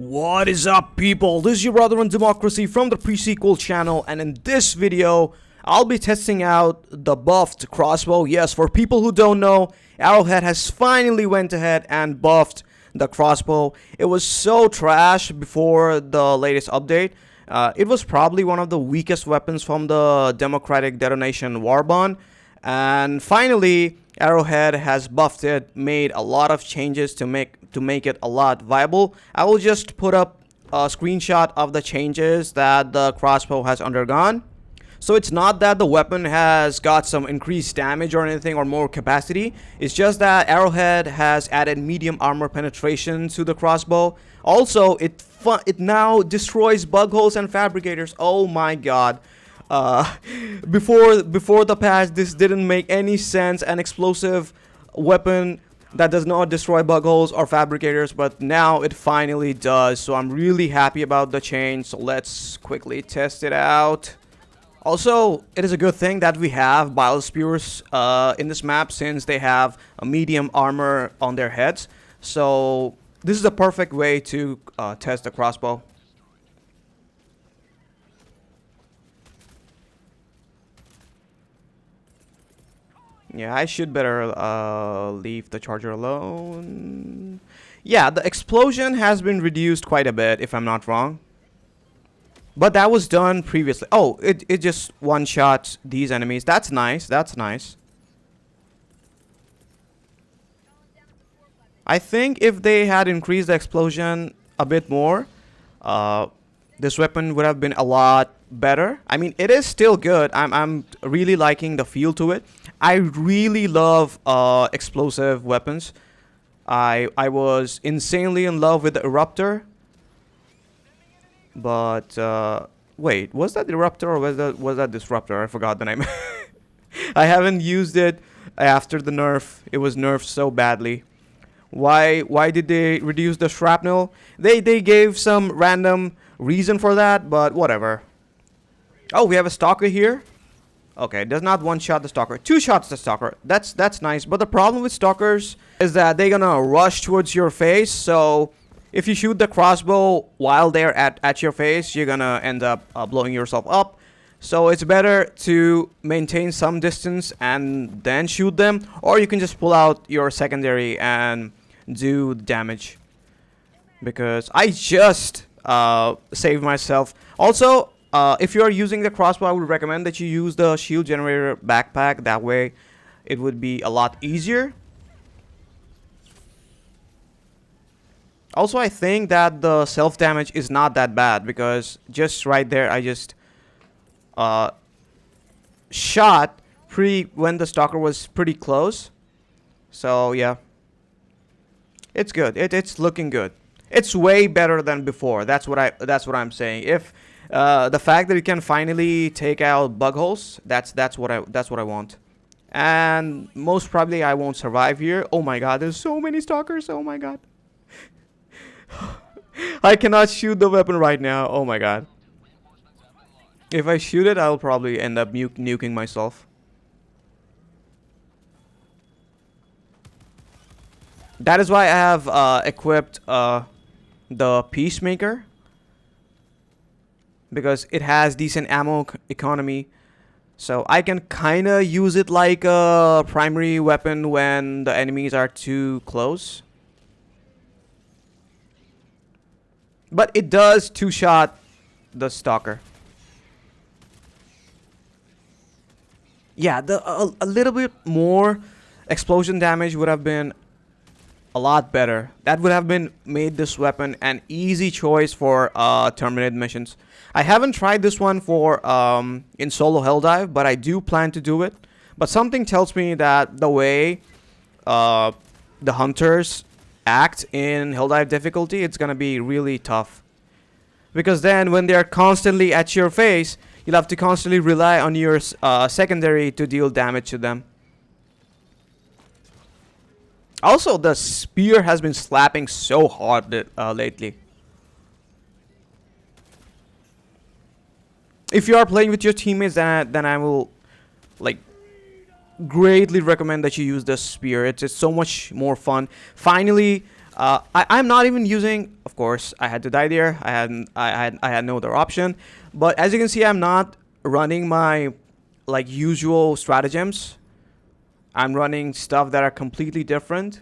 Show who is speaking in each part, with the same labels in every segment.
Speaker 1: What is up, people? This is your brother on Democracy from the Pre-Sequel channel, and in this video I'll be testing out the buffed crossbow. Yes, for people who don't know, Arrowhead has finally went ahead and buffed the crossbow. It was so trash before the latest update. It was probably one of the weakest weapons from the Democratic Detonation War Bond, and finally Arrowhead has buffed it, made a lot of changes to make it a lot viable. I will just put up a screenshot of the changes that the crossbow has undergone. So it's not that the weapon has got some increased damage or anything or more capacity. It's just that Arrowhead has added medium armor penetration to the crossbow. Also, it now destroys bug holes and fabricators. Oh my god. Before the patch, this didn't make any sense. An explosive weapon that does not destroy bug holes or fabricators, but now it finally does. So I'm really happy about the change. So let's quickly test it out. Also, it is a good thing that we have bile spears in this map, since they have a medium armor on their heads. So this is a perfect way to test the crossbow. Yeah, I should better leave the charger alone. Yeah, the explosion has been reduced quite a bit, if I'm not wrong. But that was done previously. Oh, it just one-shots these enemies. That's nice, that's nice. I think if they had increased the explosion a bit more, this weapon would have been a lot better. I mean, it is still good. I'm really liking the feel to it. I really love explosive weapons. I was insanely in love with the Eruptor. But wait, was that Eruptor or was that Disruptor? I forgot the name. I haven't used it after the nerf. It was nerfed so badly. Why did they reduce the shrapnel? They gave some random reason for that, but whatever. Oh, we have a stalker here. Okay, does not one shot the stalker, two shots the stalker. That's nice. But the problem with stalkers is that they're gonna rush towards your face. So if you shoot the crossbow while they're at your face, you're gonna end up blowing yourself up. So it's better to maintain some distance and then shoot them, or you can just pull out your secondary and do damage. Because I just saved myself. Also, if you are using the crossbow, I would recommend that you use the shield generator backpack. That way it would be a lot easier. Also, I think that the self damage is not that bad, because just right there I just shot when the stalker was pretty close. So yeah, it's good. It's looking good. It's way better than before. That's what I'm saying. If the fact that it can finally take out bug holes, that's what I want. And most probably I won't survive here. Oh my god, there's so many stalkers. Oh my god. I cannot shoot the weapon right now. Oh my god. If I shoot it, I'll probably end up nuking myself. That is why I have equipped the Peacemaker, because it has decent ammo economy. So I can kinda use it like a primary weapon when the enemies are too close. But it does two-shot the stalker. Yeah, a little bit more explosion damage would have been a lot better. That would have made this weapon an easy choice for terminated missions. I haven't tried this one for in solo Helldive, but I do plan to do it. But something tells me that the way the hunters act in Helldive difficulty, it's gonna be really tough. Because then when they're constantly at your face, you'll have to constantly rely on your secondary to deal damage to them. Also, the spear has been slapping so hard lately. If you are playing with your teammates, then I will greatly recommend that you use the spear. It's so much more fun. Finally, I'm not even using. Of course, I had to die there. I had no other option. But as you can see, I'm not running my like usual stratagems. I'm running stuff that are completely different.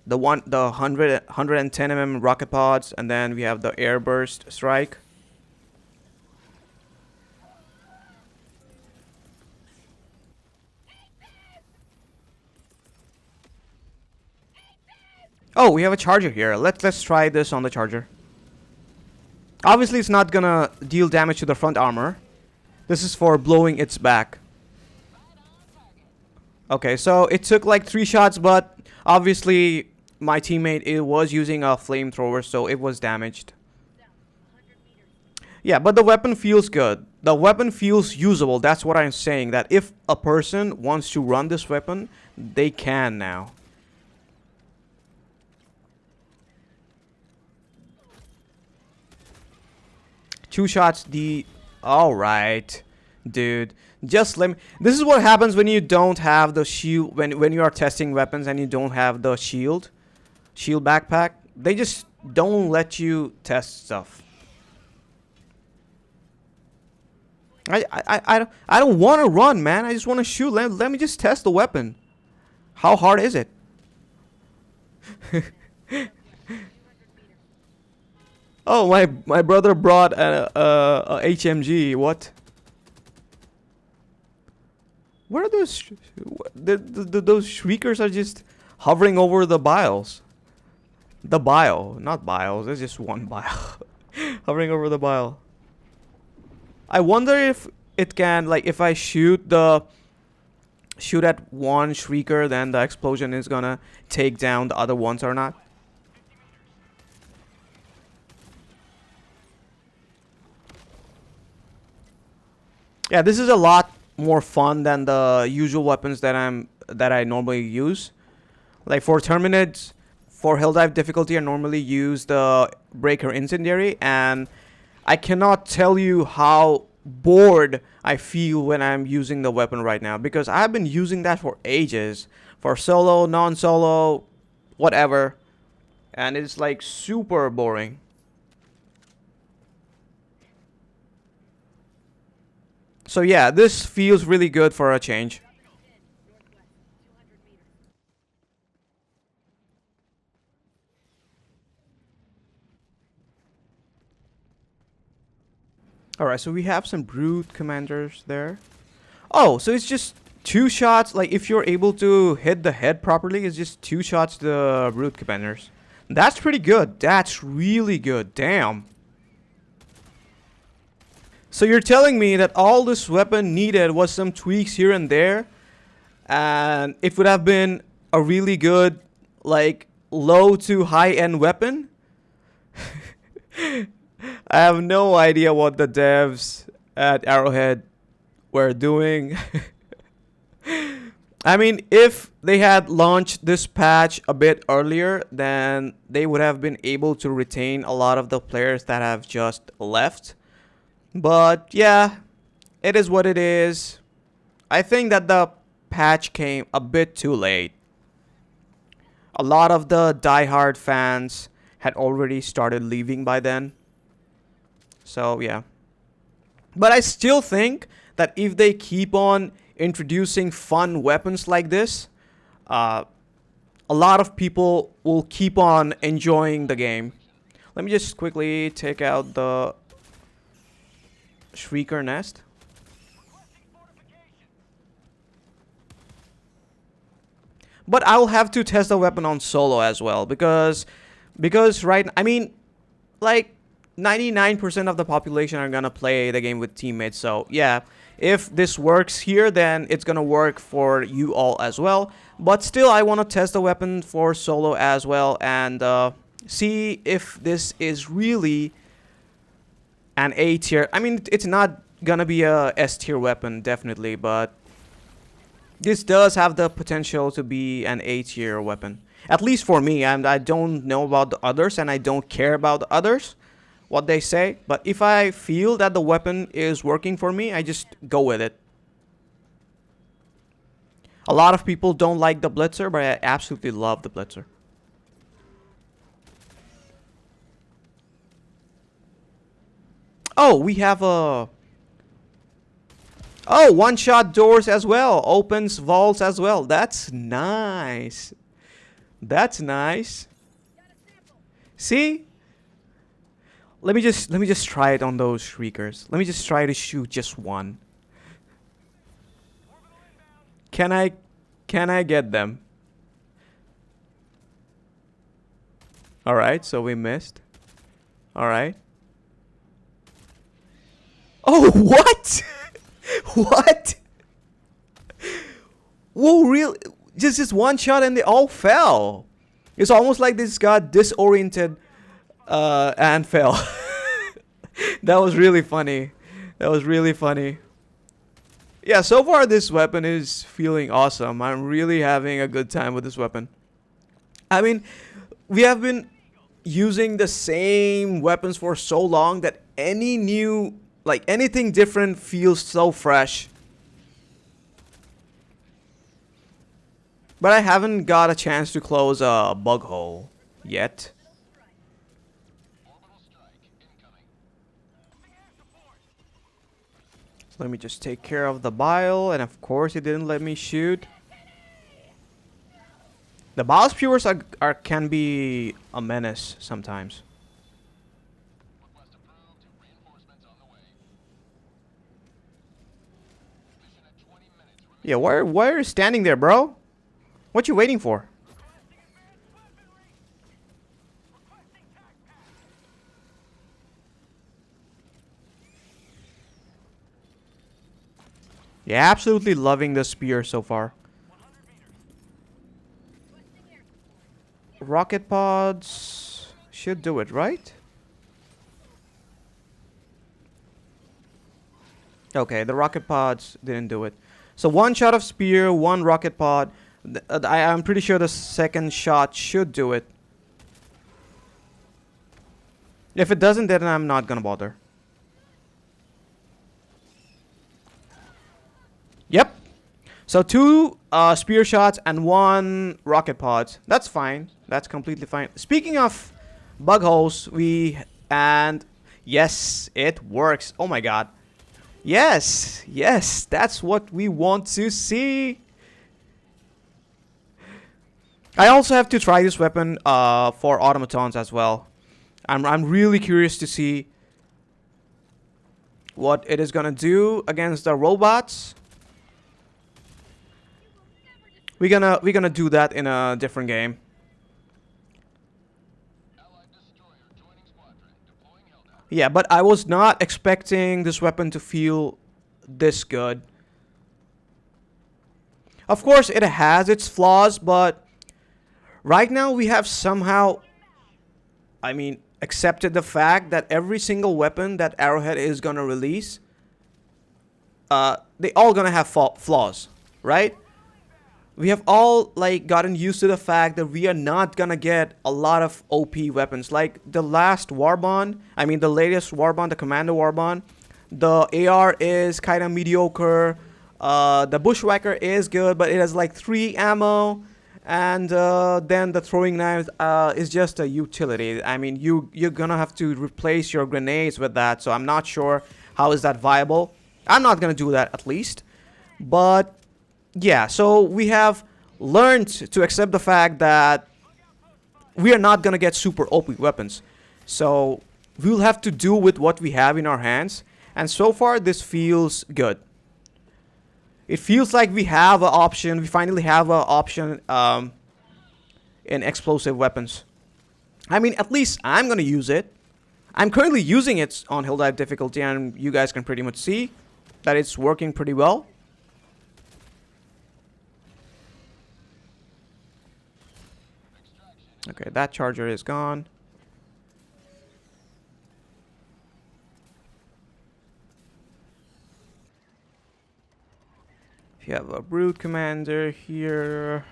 Speaker 1: The 110 rocket pods, and then we have the airburst strike. Oh, we have a charger here. Let's try this on the charger. Obviously, it's not gonna deal damage to the front armor. This is for blowing its back. Okay, so it took like 3 shots, but obviously my teammate was using a flamethrower, so it was damaged. Yeah, but the weapon feels good. The weapon feels usable. That's what I'm saying. That if a person wants to run this weapon, they can now. Two shots. Alright, dude. Just let me. This is what happens when you don't have the shield. When you are testing weapons and you don't have the shield backpack. They just don't let you test stuff. I don't want to run, man. I just want to shoot. Let me just test the weapon. How hard is it? Oh, my brother brought a HMG. What? Where are those? Those shriekers are just hovering over the biles. The bile, not biles. There's just one bile hovering over the bile. I wonder if it can, like, if I shoot at one shrieker, then the explosion is gonna take down the other ones or not. Yeah, this is a lot more fun than the usual weapons that I normally use. Like for Terminids, for Helldive difficulty, I normally use the Breaker Incendiary, and I cannot tell you how bored I feel when I'm using the weapon right now, because I've been using that for ages, for solo, non-solo, whatever, and it's like super boring. So yeah, this feels really good for a change. Alright, so we have some Brute Commanders there. Oh, so it's just 2 shots. Like, if you're able to hit the head properly, it's just 2 shots to the Brute Commanders. That's pretty good. That's really good. Damn. So you're telling me that all this weapon needed was some tweaks here and there, and it would have been a really good, like, low to high end weapon? I have no idea what the devs at Arrowhead were doing. I mean, if they had launched this patch a bit earlier, then they would have been able to retain a lot of the players that have just left. But yeah, it is what it is. I think that the patch came a bit too late. A lot of the diehard fans had already started leaving by then. So yeah. But I still think that if they keep on introducing fun weapons like this, a lot of people will keep on enjoying the game. Let me just quickly take out the Shrieker nest. But I'll have to test the weapon on solo as well, because I mean, like 99% of the population are gonna play the game with teammates. So yeah, if this works here, then it's gonna work for you all as well. But still, I want to test the weapon for solo as well, and see if this is really an A tier. I mean, it's not gonna be a S tier weapon, definitely, but this does have the potential to be an A tier weapon. At least for me, and I don't know about the others, and I don't care about the others, what they say. But if I feel that the weapon is working for me, I just go with it. A lot of people don't like the Blitzer, but I absolutely love the Blitzer. Oh, we have a... Oh, one-shot doors as well. Opens vaults as well. That's nice. That's nice. See? Let me just try it on those shriekers. Let me just try to shoot just one. Can I get them? All right, so we missed. All right. Oh, what? What? Whoa, real? Just one shot and they all fell. It's almost like this got disoriented and fell. That was really funny. That was really funny. Yeah, so far this weapon is feeling awesome. I'm really having a good time with this weapon. I mean, we have been using the same weapons for so long that any new, like anything different feels so fresh. But I haven't got a chance to close a bug hole yet. So let me just take care of the bile, and of course it didn't let me shoot. The bile spewers can be a menace sometimes. Yeah, why are you standing there, bro? What you waiting for? Yeah, absolutely loving the spear so far. Rocket pods should do it, right? Okay, the rocket pods didn't do it. So one shot of spear, one rocket pod. I'm pretty sure the second shot should do it. If it doesn't, then I'm not gonna bother. Yep. So two spear shots and one rocket pod. That's fine. That's completely fine. Speaking of bug holes, and yes, it works. Oh my god. Yes, yes, that's what we want to see. I also have to try this weapon for automatons as well. I'm really curious to see what it is gonna do against the robots. We're gonna do that in a different game. Yeah, but I was not expecting this weapon to feel this good. Of course, it has its flaws, but right now we have somehow, I mean, accepted the fact that every single weapon that Arrowhead is gonna release, they all gonna have flaws, right? We have all like gotten used to the fact that we are not gonna get a lot of OP weapons. Like the last Warbond, I mean the latest Warbond, the Commando Warbond, the AR is kind of mediocre. The Bushwhacker is good, but it has like 3 ammo. And then the throwing knives is just a utility. I mean, you're gonna have to replace your grenades with that. So I'm not sure how is that viable. I'm not gonna do that at least. But yeah, so we have learned to accept the fact that we are not gonna get super OP weapons. So we'll have to do with what we have in our hands. And so far, this feels good. It feels like we have an option. We finally have an option in explosive weapons. I mean, at least I'm gonna use it. I'm currently using it on Helldive difficulty, and you guys can pretty much see that it's working pretty well. Okay, that charger is gone. You have a Brute Commander here.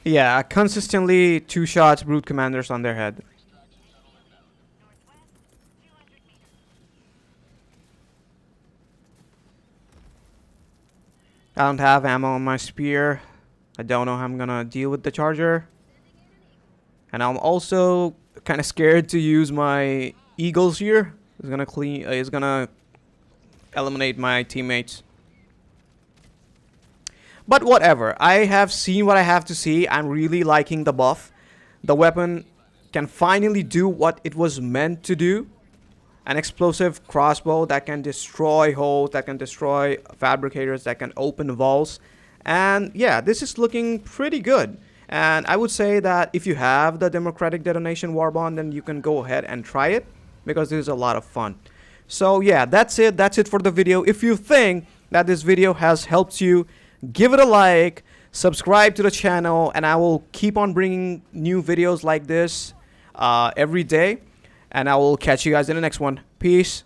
Speaker 1: Yeah, consistently 2 shots Brute Commanders on their head. I don't have ammo on my spear. I don't know how I'm gonna deal with the charger. And I'm also kind of scared to use my eagles here. It's gonna clean. It's gonna eliminate my teammates. But whatever. I have seen what I have to see. I'm really liking the buff. The weapon can finally do what it was meant to do. An explosive crossbow that can destroy holes, that can destroy fabricators, that can open walls. And yeah, this is looking pretty good. And I would say that if you have the Democratic Detonation Warbond, then you can go ahead and try it, because this is a lot of fun. So yeah, that's it. That's it for the video. If you think that this video has helped you, give it a like, subscribe to the channel, and I will keep on bringing new videos like this every day. And I will catch you guys in the next one. Peace.